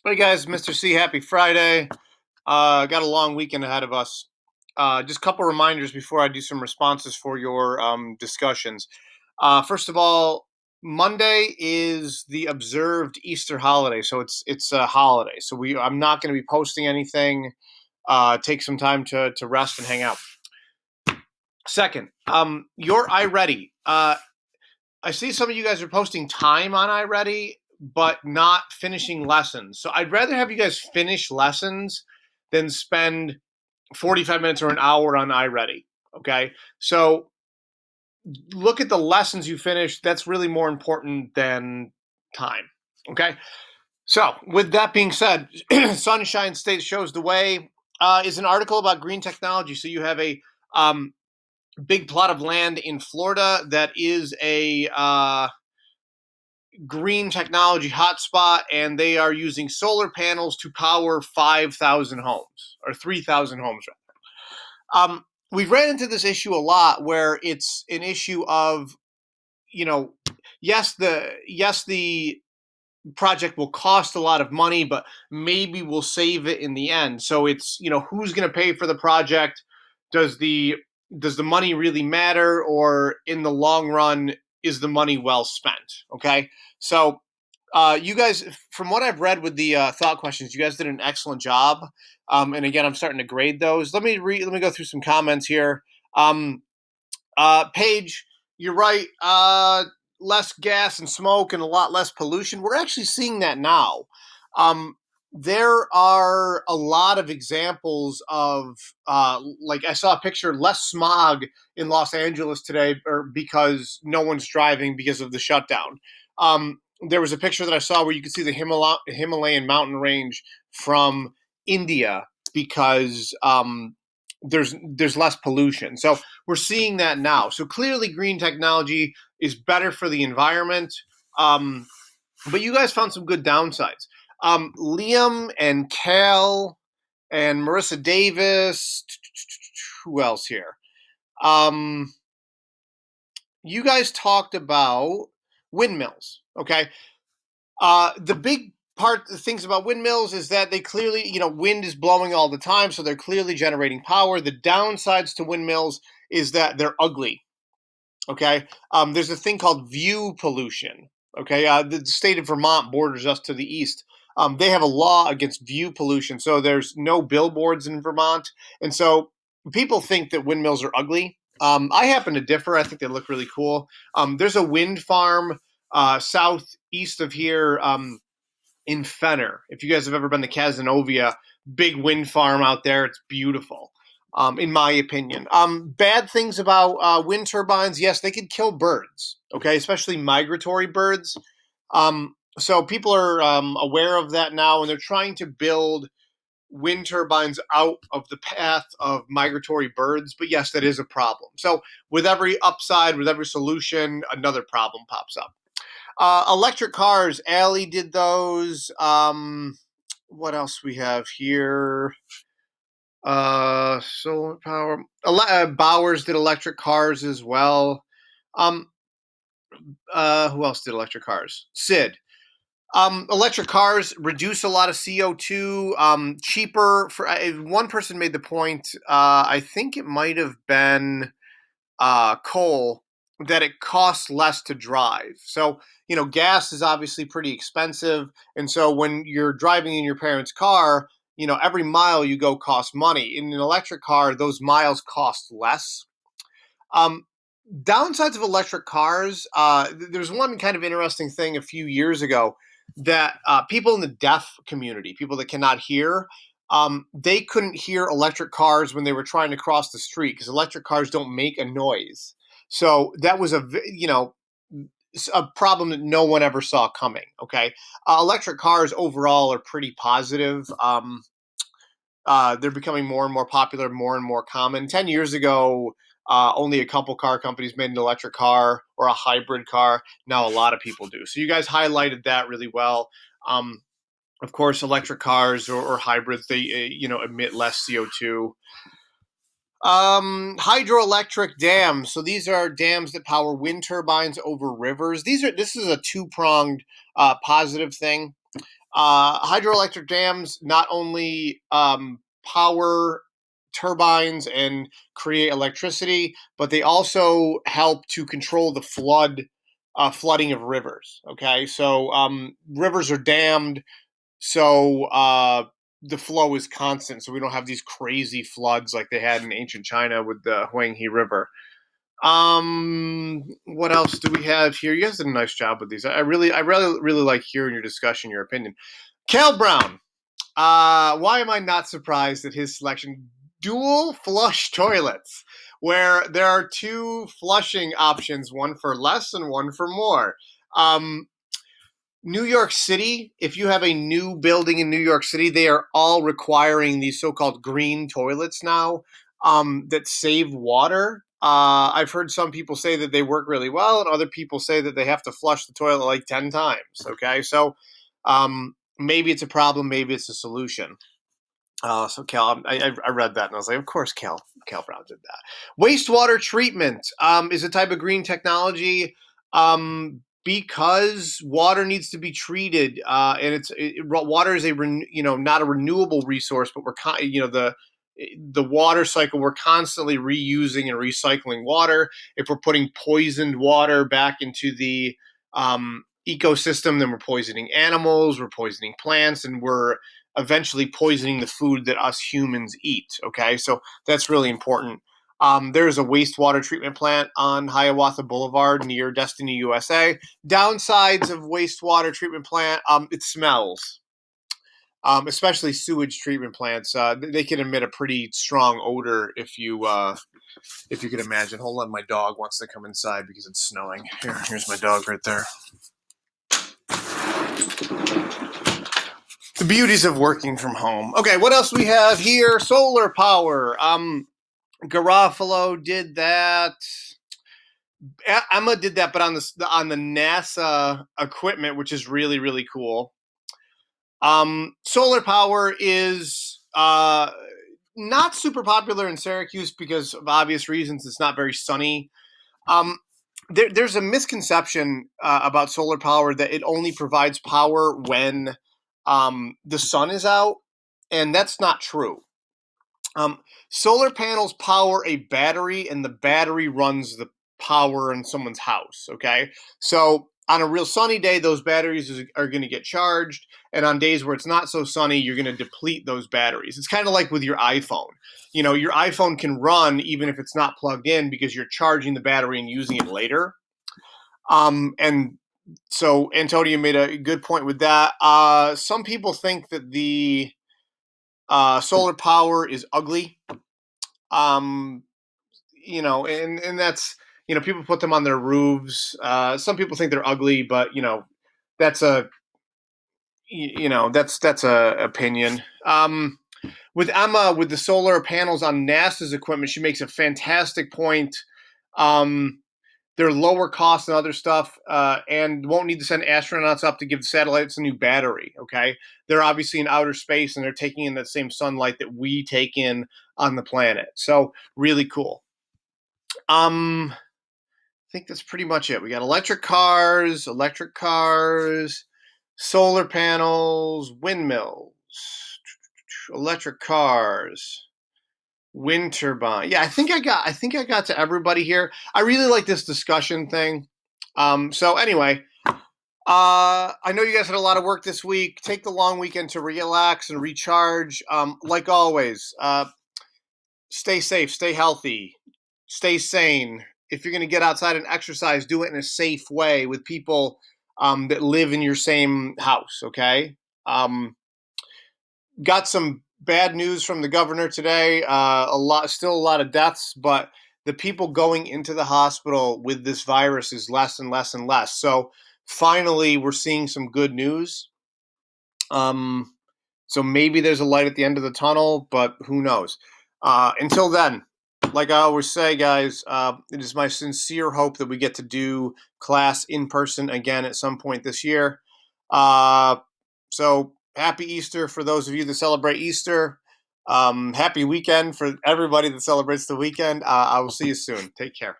Hey guys, Mr. C, happy Friday. Got a long weekend ahead of us. Just a couple reminders before I do some responses for your discussions. First of all, Monday is the observed Easter holiday, so it's a holiday. So I'm not going to be posting anything. Take some time to rest and hang out. Second, your iReady. I see some of you guys are posting time on iReady, but not finishing lessons. So I'd rather have you guys finish lessons than spend 45 minutes or an hour on iReady. Okay. So look at the lessons you finished. That's really more important than time. Okay. So with that being said, Sunshine State Shows the Way is an article about green technology. So you have a big plot of land in Florida that is a green technology hotspot, and they are using solar panels to power 5,000 homes or 3,000 homes. We've ran into this issue a lot where it's an issue of, you know, yes the project will cost a lot of money, but maybe we'll save it in the end. So it's, who's going to pay for the project? Does the does the money really matter, or in the long run is the money well spent? Okay, so you guys, from what I've read with the thought questions, you guys did an excellent job. And again, I'm starting to grade those. Let me go through some comments here. Um, Paige, you're right. Less gas and smoke and a lot less pollution. We're actually seeing that now. Um, there are a lot of examples of, like I saw a picture, less smog in Los Angeles today, or because no one's driving because of the shutdown. There was a picture that I saw where you could see the Himalayan mountain range from India because there's less pollution. So we're seeing that now. So clearly, green technology is better for the environment. Um, but you guys found some good downsides. Liam and Cal and Marissa Davis. Who else here? Um, you guys talked about windmills. Okay. The big part, the things about windmills is that they clearly, wind is blowing all the time, so they're clearly generating power. The downsides to windmills is that they're ugly. Okay, there's a thing called view pollution. Okay, the state of Vermont borders us to the east. They have a law against view pollution, so there's no billboards in Vermont, and so people think that windmills are ugly. I happen to differ. I think they look really cool. There's a wind farm southeast of here in Fenner. If you guys have ever been to Cazenovia, big wind farm out there. It's beautiful, in my opinion. Bad things about wind turbines, yes, they could kill birds, okay, especially migratory birds. So people are aware of that now, and they're trying to build wind turbines out of the path of migratory birds. But yes, that is a problem. So with every upside, with every solution, another problem pops up. Electric cars, Allie did those. What else we have here? Solar power. Bowers did electric cars as well. Um, who else did electric cars? Sid. Electric cars reduce a lot of CO2. Cheaper for one person made the point. I think it might have been coal, that it costs less to drive. So, gas is obviously pretty expensive. And so when you're driving in your parents' car, every mile you go costs money. In an electric car, those miles cost less. Um, Downsides of electric cars, there's one kind of interesting thing a few years ago that people in the deaf community, people that cannot hear, they couldn't hear electric cars when they were trying to cross the street because electric cars don't make a noise. So that was a problem that no one ever saw coming. Okay, electric cars overall are pretty positive. They're becoming more and more popular, more and more common. 10 years ago, only a couple car companies made an electric car or a hybrid car. Now a lot of people do. So you guys highlighted that really well. Of course, electric cars or hybrids, they emit less CO2. Hydroelectric dams. So these are dams that power wind turbines over rivers. This is a two pronged positive thing. Hydroelectric dams not only power turbines and create electricity, but they also help to control the flooding of rivers. Okay, so rivers are dammed, so the flow is constant, so we don't have these crazy floods like they had in ancient China with the Huanghe River. What else do we have here? You guys did a nice job with these. I really like hearing your discussion, your opinion. Cal Brown. Why am I not surprised at his selection? Dual flush toilets, where there are two flushing options, one for less and one for more. Um, New York City, if you have a new building in New York City, they are all requiring these so-called green toilets now that save water. I've heard some people say that they work really well, and other people say that they have to flush the toilet like 10 times. Okay, so maybe it's a problem, maybe it's a solution. So Cal, I read that and I was like, of course, Cal Brown did that. Wastewater treatment is a type of green technology because water needs to be treated, and water is not a renewable resource, but the water cycle, we're constantly reusing and recycling water. If we're putting poisoned water back into the ecosystem, then we're poisoning animals, we're poisoning plants, and we're eventually poisoning the food that us humans eat. Okay, so that's really important. There's a wastewater treatment plant on Hiawatha Boulevard near Destiny, USA. Downsides of wastewater treatment plant, it smells. Especially sewage treatment plants, they can emit a pretty strong odor if you could imagine. Hold on, my dog wants to come inside because it's snowing. Here's my dog right there. The beauties of working from home. Okay, what else we have here? Solar power. Garofalo did that. Emma did that, but on the NASA equipment, which is really really cool. Solar power is not super popular in Syracuse because of obvious reasons. It's not very sunny. Um, there's a misconception about solar power that it only provides power when the sun is out, and that's not true. Um, Solar panels power a battery, and the battery runs the power in someone's house. Okay, so on a real sunny day, those batteries are going to get charged, and on days where it's not so sunny, you're going to deplete those batteries. It's kind of like with your iPhone. You know, your iPhone can run even if it's not plugged in because you're charging the battery and using it later. And so Antonio made a good point with that. Some people think that the solar power is ugly. Um, and that's people put them on their roofs. Some people think they're ugly, but that's a that's a opinion. With Emma, with the solar panels on NASA's equipment, she makes a fantastic point. They're lower cost than other stuff, and won't need to send astronauts up to give the satellites a new battery. Okay, they're obviously in outer space, and they're taking in that same sunlight that we take in on the planet. So really cool. I think that's pretty much it. We got electric cars, solar panels, windmills, electric cars, wind turbine. Yeah, I think I got to everybody here. I really like this discussion thing. So anyway, I know you guys had a lot of work this week. Take the long weekend to relax and recharge. Like always, stay safe, stay healthy, stay sane. If you're going to get outside and exercise, do it in a safe way with people that live in your same house. Okay. Got some bad news from the governor today. Still a lot of deaths, but the people going into the hospital with this virus is less and less and less. So finally, we're seeing some good news. Um, so maybe there's a light at the end of the tunnel, but who knows? Until then, like I always say, guys, it is my sincere hope that we get to do class in person again at some point this year. So happy Easter for those of you that celebrate Easter. Happy weekend for everybody that celebrates the weekend. I will see you soon. Take care.